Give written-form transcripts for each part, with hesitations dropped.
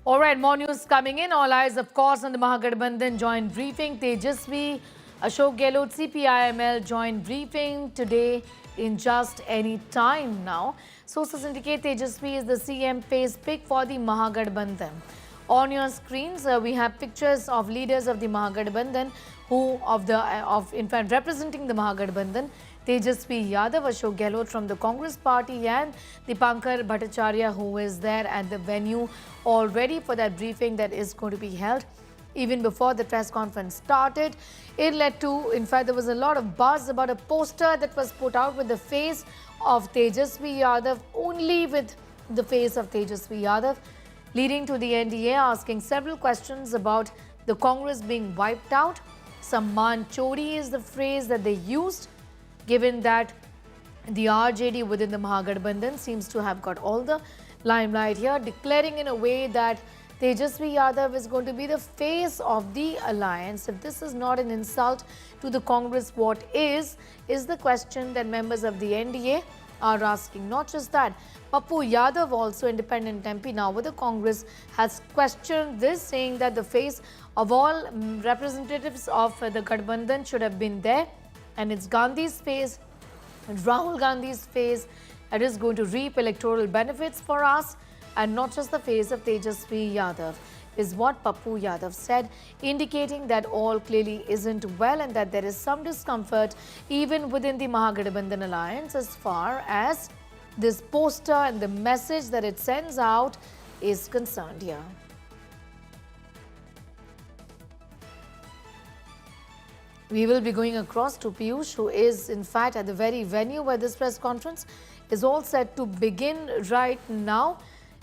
All right, more news coming in. All eyes, of course, on the Mahagathbandhan joint briefing. Tejasvi, Ashok Gehlot, CPIML joint briefing today in just any time now. Sources indicate Tejasvi is the CM face pick for the Mahagathbandhan. On your screens, we have pictures of leaders of the Mahagathbandhan in fact, representing the Mahagathbandhan. Tejasvi Yadav, Ashok Gehlot from the Congress party and Dipankar Bhattacharya, who is there at the venue all ready for that briefing that is going to be held. Even before the press conference started, it led to, in fact, there was a lot of buzz about a poster that was put out with the face of Tejasvi Yadav, only with the face of Tejasvi Yadav, leading to the NDA asking several questions about the Congress being wiped out. Samman Chori is the phrase that they used, given that the RJD within the Mahagathbandhan seems to have got all the limelight here, declaring in a way that Tejasvi Yadav is going to be the face of the alliance. If this is not an insult to the Congress, what is the question that members of the NDA are asking. Not just that, Pappu Yadav, also independent MP now with the Congress, has questioned this, saying that the face of all representatives of the Gathbandhan should have been there, and it's Gandhi's face and Rahul Gandhi's face that is going to reap electoral benefits for us, and not just the face of Tejasvi Yadav, is what Pappu Yadav said, indicating that all clearly isn't well and that there is some discomfort even within the Mahagathbandhan alliance as far as this poster and the message that it sends out is concerned here. We will be going across to Piyush, who is in fact at the very venue where this press conference is all set to begin right now,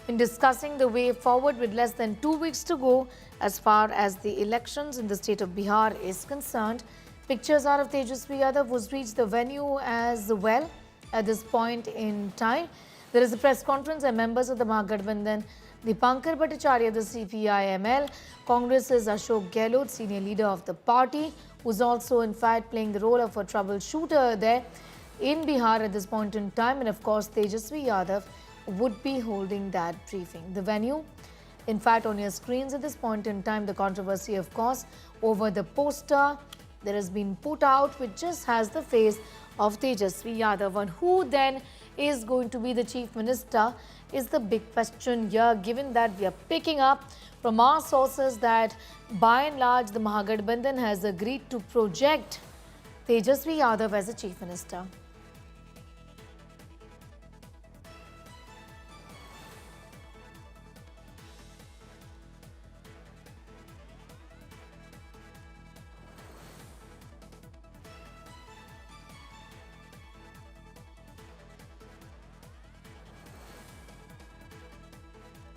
in discussing the way forward with less than 2 weeks to go as far as the elections in the state of Bihar is concerned. Pictures are of Tejasvi Yadav, who's reached the venue as well at this point in time. There is a press conference and members of the Mahagathbandhan, Dipankar Bhattacharya, the CPIML, Congress's Ashok Gehlot, senior leader of the party, who's also in fact playing the role of a troubleshooter there in Bihar at this point in time, and of course Tejasvi Yadav would be holding that briefing. The venue, in fact, on your screens at this point in time, the controversy, of course, over the poster that has been put out, which just has the face of Tejasvi Yadav. And who then is going to be the chief minister is the big question here, given that we are picking up from our sources that by and large the Mahagathbandhan has agreed to project Tejasvi Yadav as a chief minister.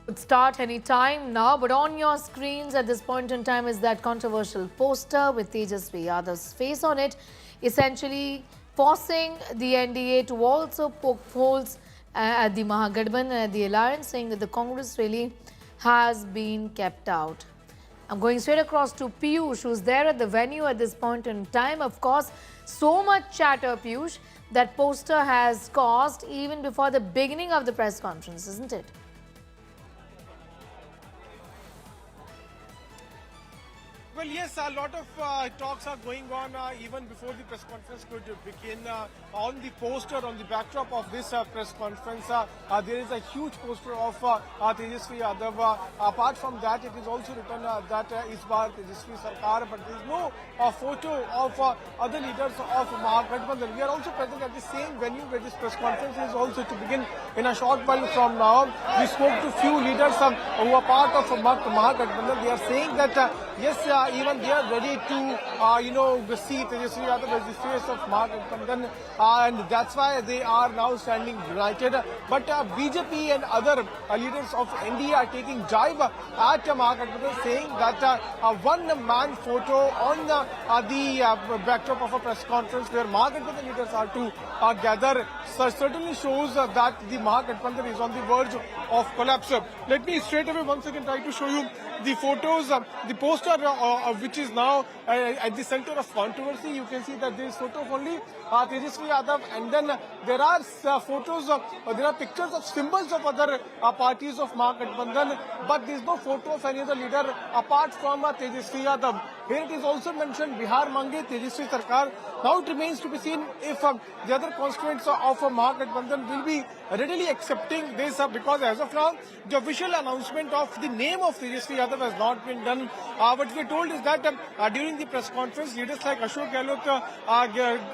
Could start any time now, but on your screens at this point in time is that controversial poster with Tejasvi Yadav's face on it, essentially forcing the NDA to also poke holes at the Mahagathbandhan and at the alliance, saying that the Congress really has been kept out. I'm going straight across to Piyush, who's there at the venue at this point in time. Of course, so much chatter, Piyush, that poster has caused even before the beginning of the press conference, isn't it? Well, yes, a lot of talks are going on even before the press conference could begin. On the poster, on the backdrop of this press conference, there is a huge poster of Tejasvi Yadav. Apart from that, it is also written that is Bar Tejasvi Sarkar, but there is no photo of other leaders of Mahagathbandhan. We are also present at the same venue where this press conference is also to begin in a short while from now. We spoke to few leaders who are part of Mahagathbandhan. They are saying that yes, even they are ready to, see Tejasvi Yadav as the face of Mahagathbandhan, and that's why they are now standing united. But BJP and other leaders of NDA are taking jibe at Mahagathbandhan, saying that a one-man photo on the backdrop of a press conference where Mahagathbandhan leaders are to gather certainly shows that the Mahagathbandhan is on the verge of collapse. Let me straight away once again try to show you the photos, the poster which is now at the center of controversy. You can see that there is photo of only Tejasvi Yadav, and then there are photos of, there are pictures of symbols of other parties of Mahagathbandhan, but there is no photo of any other leader apart from Tejasvi Yadav. Here it is also mentioned Bihar Mange Tejasvi Sarkar. Now it remains to be seen if the other constituents of Mahagathbandhan will be readily accepting this, because as of now the official announcement of the name of Tejasvi Yadav has not been done. What we are told is that during the press conference, leaders like Ashok Gehlot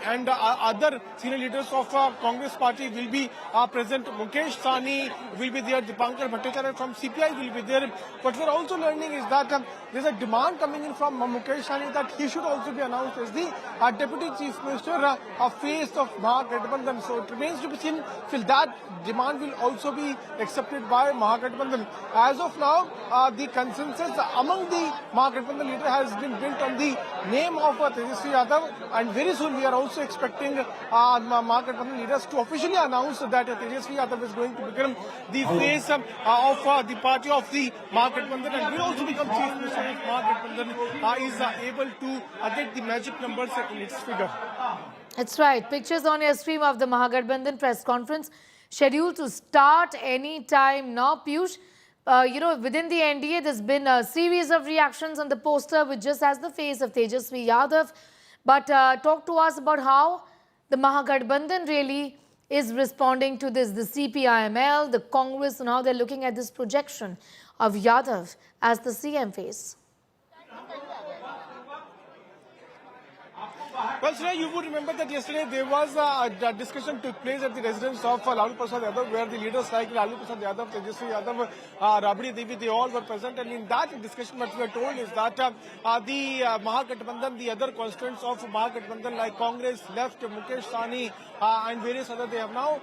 and other senior leaders of Congress party will be present. Mukesh Sahni will be there. Dipankar Bhattacharya from CPI will be there. What we are also learning is that there is a demand coming in from Mukesh Sahni that he should also be announced as the Deputy Chief Minister, face of Mahagathbandhan. So it remains to be seen if that demand will also be accepted by Mahagathbandhan. As of now, the consensus among the Mahagathbandhan leader has been built on the name of Tejasvi Yadav, and very soon we are also expecting Mahagathbandhan leaders to officially announce that Tejasvi Yadav is going to become the face of the party of the Mahagathbandhan, and will also become Chief Minister if Mahagathbandhan is able to get the magic numbers in its figure. That's right. Pictures on your stream of the Mahagathbandhan press conference scheduled to start any time now. Piyush, within the NDA, there's been a series of reactions on the poster which just has the face of Tejasvi Yadav. But talk to us about how the Mahagathbandhan really is responding to this, the CPIML, the Congress, and how they're looking at this projection of Yadav as the CM face. Well, Shreya, you would remember that yesterday there was a discussion took place at the residence of Lalu Prasad Yadav, where the leaders like Lalu Prasad Yadav, Tejasvi Yadav, Rabri Devi, they all were present. And in that discussion, what we are told is that the Mahagathbandhan, the other constituents of Mahagathbandhan like Congress, Left, Mukesh Sahni, and various other, they have now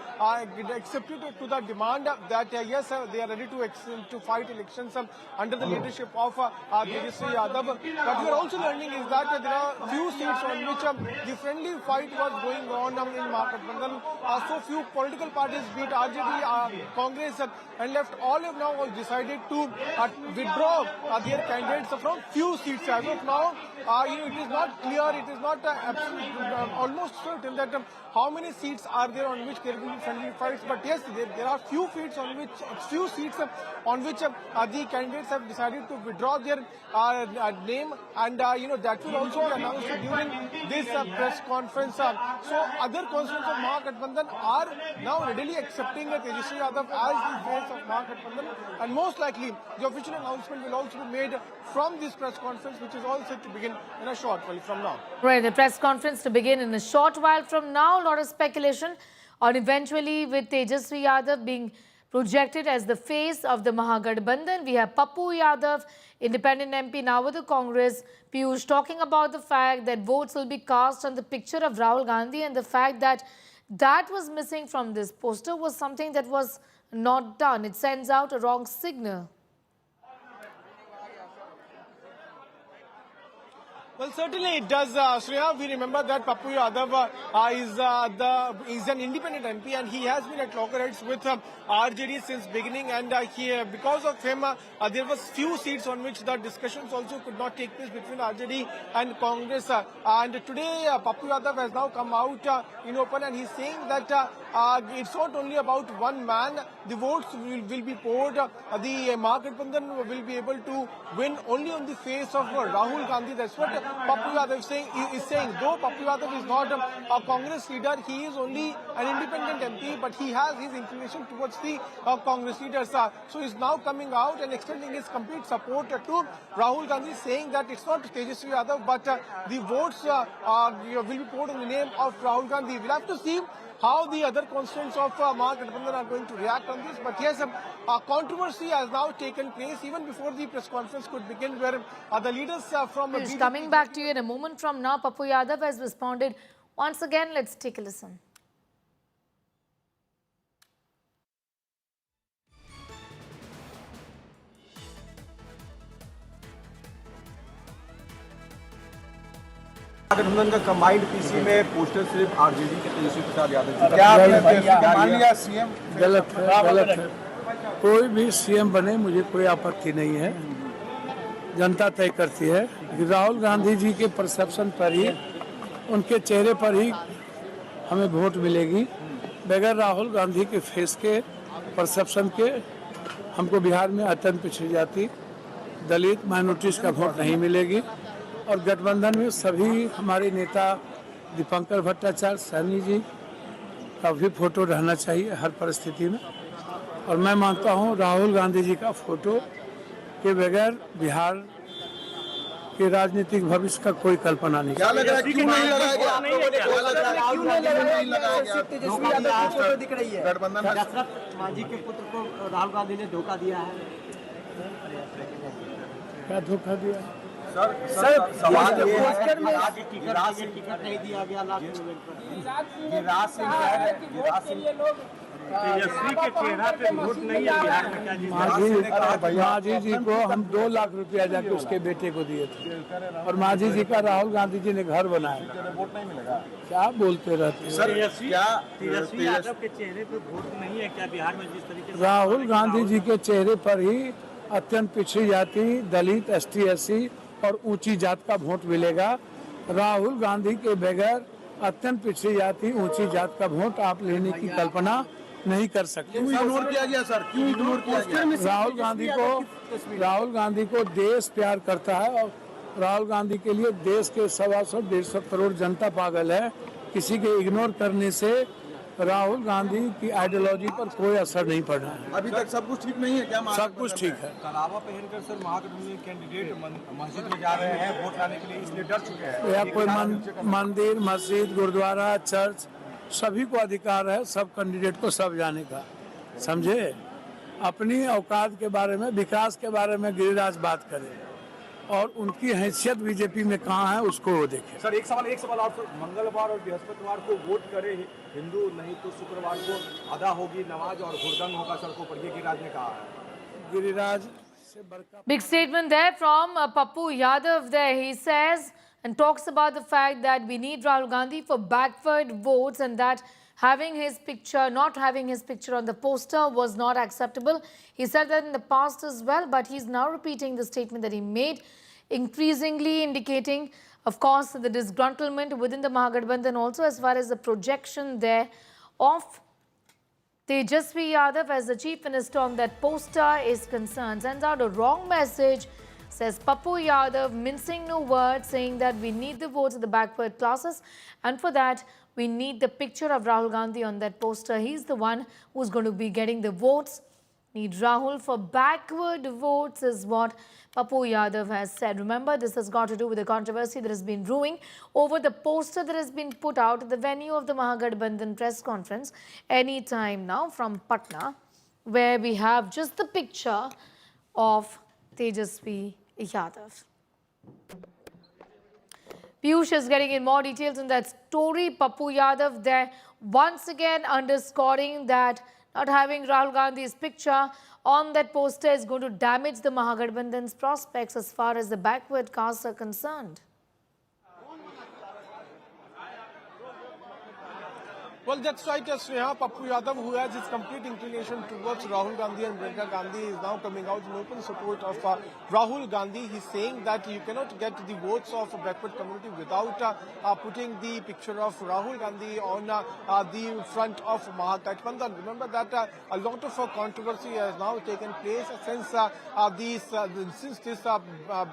accepted to the demand that yes, they are ready to fight elections under the leadership of Tejasvi Yadav. What we are also learning is that there are few seats on which the friendly fight was going on in Mahagathbandhan. So few political parties, be it RJD, Congress and Left, all have now decided to withdraw their candidates from few seats. As of now, it is not clear, it is not almost certain that how many seats are there on which there will be friendly fights. But yes, there are few seats on which the candidates have decided to withdraw their name, and that will also be announced during this press conference. So other constituents of Mahagathbandhan are now readily accepting Tejasvi Yadav as the face of Mahagathbandhan, and most likely the official announcement will also be made from this press conference, which is all set to begin in a short while from now. Right, the press conference to begin in a short while from now. A lot of speculation on eventually with Tejasvi Yadav being projected as the face of the Mahagathbandhan. We have Pappu Yadav, independent MP now with the Congress. Piyush talking about the fact that votes will be cast on the picture of Rahul Gandhi, and the fact that that was missing from this poster was something that was not done. It sends out a wrong signal. Well, certainly it does, Shreya. We remember that Pappu Yadav is an independent MP, and he has been at loggerheads with RJD since beginning, and because of him there was few seats on which the discussions also could not take place between RJD and Congress. And today Pappu Yadav has now come out in open, and he's saying that it's not only about one man. The votes will be poured. The Mahagathbandhan will be able to win only on the face of Rahul Gandhi. That's what Pappu Yadav is saying. Though Pappu Yadav is not a Congress leader, he is only an independent MP, but he has his inclination towards the Congress leaders. So he's now coming out and extending his complete support to Rahul Gandhi, saying that it's not Tejasvi Yadav, but the votes will be poured in the name of Rahul Gandhi. We'll have to see how the other constituents of Mahagathbandhan are going to react on this. But yes, controversy has now taken place even before the press conference could begin, where the leaders from... Coming back to you in a moment from now, Pappu Yadav has responded once again. Let's take a listen. महागठबंधन का combined PC में poster सिर्फ RJD के तेजस्वी प्रसाद यादव जी क्या आपने मान लिया CM? गलत है, गलत है। कोई भी सीएम बने मुझे कोई आपत्ति नहीं है, जनता तय करती है। राहुल गांधी जी के परसेप्शन पर ही, उनके चेहरे पर ही हमें वोट मिलेगी। बगैर राहुल गांधी के फेस के, परसेप्शन के, हमको बिहार में अत्यंत पिछड़ी जाति, दलित, माइनॉरिटीज का वोट नहीं मिलेगी। और गठबंधन में सभी हमारे नेता दीपंकर भट्टाचार्य, सैनी जी का भी फोटो रहना चाहिए हर परिस्थिति में। और मैं मानता हूँ राहुल गांधी जी का फोटो के बगैर बिहार के राजनीतिक भविष्य का कोई कल्पना नहीं। क्या लग रहा है, क्यों नहीं लगाया गया? क्या लग रहा है, क्यों नहीं लगाया गया? तेजस्वी यादव की फोटो दिख रही है। गठबंधन में दशरथ मांझी के पुत्र को राहुल गांधी ने धोखा दिया है। क्या धोखा दिया? सर सवाल ये है पोस्टर में कि टिकट नहीं दिया गया लास्ट मोमेंट पर। गिरिराज सिंह तेजस्वी के चेहरा पे वोट नहीं है बिहार में, क्या मांझी जी को हम 2 लाख रुपया जाके उसके बेटे को दिए थे, और मांझी जी का राहुल गांधी जी ने घर बनाया। वोट नहीं मिलेगा। क्या बोलते रहते हैं? सर क्या तेजस्वी यादव के चेहरे पे वोट नहीं है क्या बिहार में, जिस तरीके से राहुल गांधी जी के चेहरे पर ही अत्यंत पिछड़ी जाति, दलित, ST SC और ऊंची जात का वोट मिलेगा। राहुल गांधी के बगैर अत्यंत पिछड़ी जाति, ऊंची जात का वोट आप लेने की कल्पना नहीं कर सकते। क्यों इग्नोर किया गया सर, क्यों इग्नोर किया गया? राहुल गांधी को देश प्यार करता है, और राहुल गांधी के लिए देश के 125 करोड़ जनता पागल है। किसी के इग्नोर करने से राहुल गांधी की आइडियोलॉजी पर कोई असर नहीं पड़ रहा है। अभी तक सब कुछ ठीक नहीं है क्या? सब कुछ ठीक है। कलावा पहनकर सर महागठबंधन कैंडिडेट मस्जिद में जा रहे हैं वोट लाने के लिए, इसलिए डर चुके हैं। या कोई मंदिर, मस्जिद, गुरुद्वारा, चर्च, सभी को अधिकार है सब कैंडिडेट को सब जाने का। समझे? अपनी औकात के बारे में, विकास के बारे में गिरिराज बात करे, और उनकी हैसियत बीजेपी में कहाँ है उसको वो देखे। सर एक सवाल आप मंगलवार और बृहस्पतिवार को वोट करे हिंदू, नहीं तो शुक्रवार को अदा होगी नमाज और हुड़दंग होगा सड़कों पर, ये गिरिराज ने कहा है। गिरिराज से बड़का Big statement there from Pappu Yadav there. He says and talks about the fact that we need Rahul Gandhi for backward votes, and that not having his picture on the poster was not acceptable. He said that in the past as well, but he's now repeating the statement that he made, increasingly indicating, of course, the disgruntlement within the Mahagathbandhan also, as far as the projection there of Tejasvi Yadav as the chief minister on that poster is concerned. Sends out a wrong message, says Pappu Yadav, mincing no words, saying that we need the votes of the backward classes, and for that we need the picture of Rahul Gandhi on that poster. He's the one who's going to be getting the votes. Need Rahul for backward votes is what Pappu Yadav has said. Remember, this has got to do with the controversy that has been brewing over the poster that has been put out at the venue of the Mahagathbandhan press conference any time now from Patna, where we have just the picture of Tejasvi Yadav. Piyush is getting in more details on that story. Pappu Yadav there once again underscoring that not having Rahul Gandhi's picture on that poster is going to damage the Mahagathbandhan's prospects as far as the backward castes are concerned. Well, that's right, Sneha. Pappu Yadav, who has his complete inclination towards Rahul Gandhi and Priyanka Gandhi, is now coming out in open support of Rahul Gandhi. He's saying that you cannot get the votes of a backward community without putting the picture of Rahul Gandhi on the front of Mahagathbandhan. Remember that a lot of controversy has now taken place since this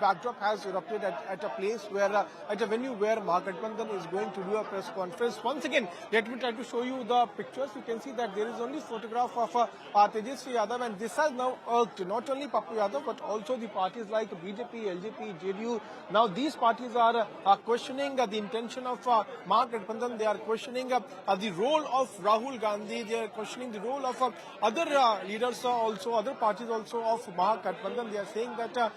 backdrop has erupted at a place where, at a venue where Mahagathbandhan is going to do a press conference. Once again, let me try to show you the pictures. You can see that there is only photograph of Tejasvi Yadav, and this has now irked not only Pappu Yadav but also the parties like BJP, LJP, JDU. Now these parties are questioning the intention of Mahagathbandhan. They are questioning the role of Rahul Gandhi. They are questioning the role of other leaders also, other parties also of Mahagathbandhan. They are saying that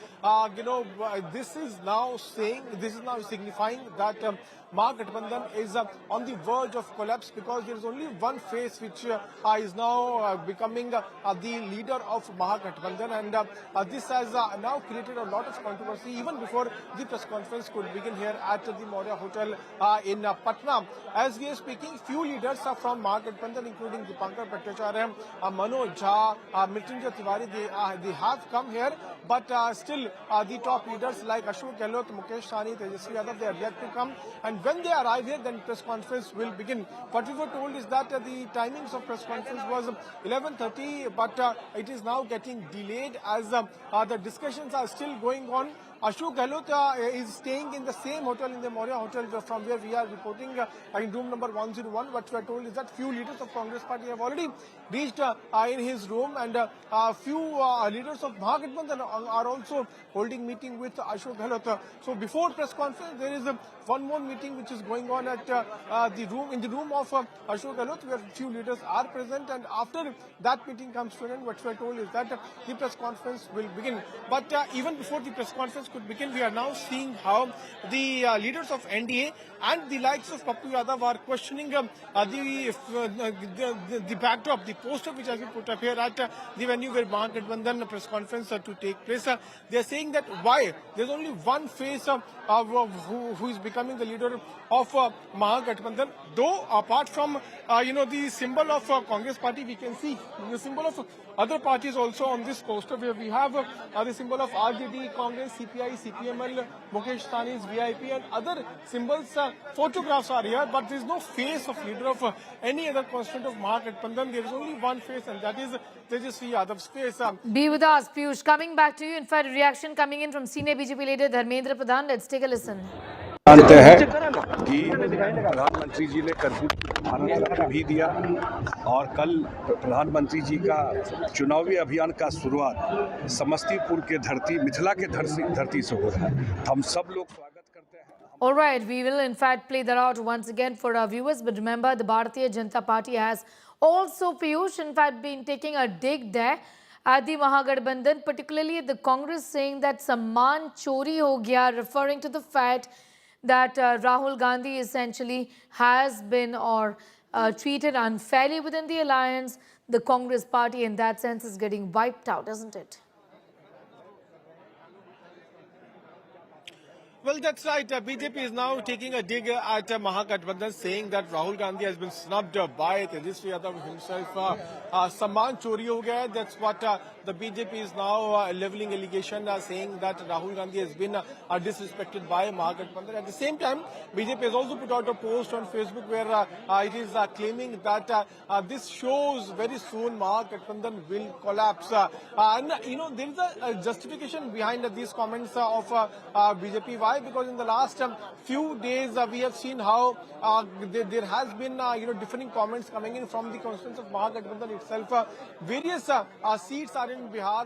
this is now signifying that Mahagathbandhan is on the verge of collapse, because there is only one face which is now becoming the leader of Mahagathbandhan, and this has now created a lot of controversy even before the press conference could begin here at the Maurya Hotel in Patna. As we are speaking, few leaders from Mahagathbandhan, including Dipankar Bhattacharya, Manoj Jha, Mrityunjay Tiwari, they have come here, but still the top leaders like Ashok Gehlot, Mukesh Sahni, Tejasvi Yadav, they are yet to come, and when they arrive here, then press conference will begin. What we were told is that the timings of press conference was 11:30, but it is now getting delayed as the discussions are still going on. Ashok Gehlot is staying in the same hotel, in the Maurya Hotel, from where we are reporting in room number 101. What we are told is that few leaders of Congress party have already reached in his room, and few leaders of Mahagathbandhan are also holding meeting with Ashok Gehlot. So before press conference, there is one more meeting which is going on at in the room of Ashok Gehlot, where few leaders are present, and after that meeting comes to an end, what we are told is that the press conference will begin. But even before the press conference could begin, we are now seeing how the leaders of NDA and the likes of Pappu Yadav are questioning the backdrop, the poster which has been put up here at the venue where Mahagathbandhan press conference to take place. They are saying that why there's only one face who is becoming the leader of Mahagathbandhan. Though apart from the symbol of Congress party, we can see the symbol of other parties also on this poster, where we have the symbol of RJD, Congress, CPI, CPML, Mukesh Sahni's VIP, and other symbols. Photographs are here, but there is no face of leader of any other constituent of Mahagathbandhan. There is only one face, and that is Tejasvi Yadav's face. Be with us, Piyush. Coming back to you, in fact, reaction coming in from senior BJP leader Dharmendra Pradhan. Let's take a listen. जानते हैं कि प्रधानमंत्री जी ने curfew Bharat भी दिया, और कल प्रधानमंत्री जी का चुनावी अभियान का शुरुआत समस्तीपुर के धरती, मिथिला के धरती से हो रहा है। हम सब लोग स्वागत करते हैं। All right, we will in fact play that out once again for our viewers. But remember, the Bharatiya Janata Party has also, Piyush, in fact, been taking a dig there at the Mahagathbandhan, particularly the Congress, saying that Samman Chori ho gaya, referring to the fact that Rahul Gandhi essentially has been treated unfairly within the alliance. The Congress party in that sense is getting wiped out, isn't it? Well, that's right. BJP is now taking a dig at Mahagathbandhan, saying that Rahul Gandhi has been snubbed by Tejasvi Yadav himself. Samman chori ho gaya. That's what the BJP is now leveling allegation, saying that Rahul Gandhi has been disrespected by Mahagathbandhan. At the same time, BJP has also put out a post on Facebook where it is claiming that this shows very soon Mahagathbandhan will collapse. And there is a justification behind these comments of BJP. Why? Because in the last few days we have seen how there has been differing comments coming in from the constituents of Mahagathbandhan itself. Various seats are in Bihar.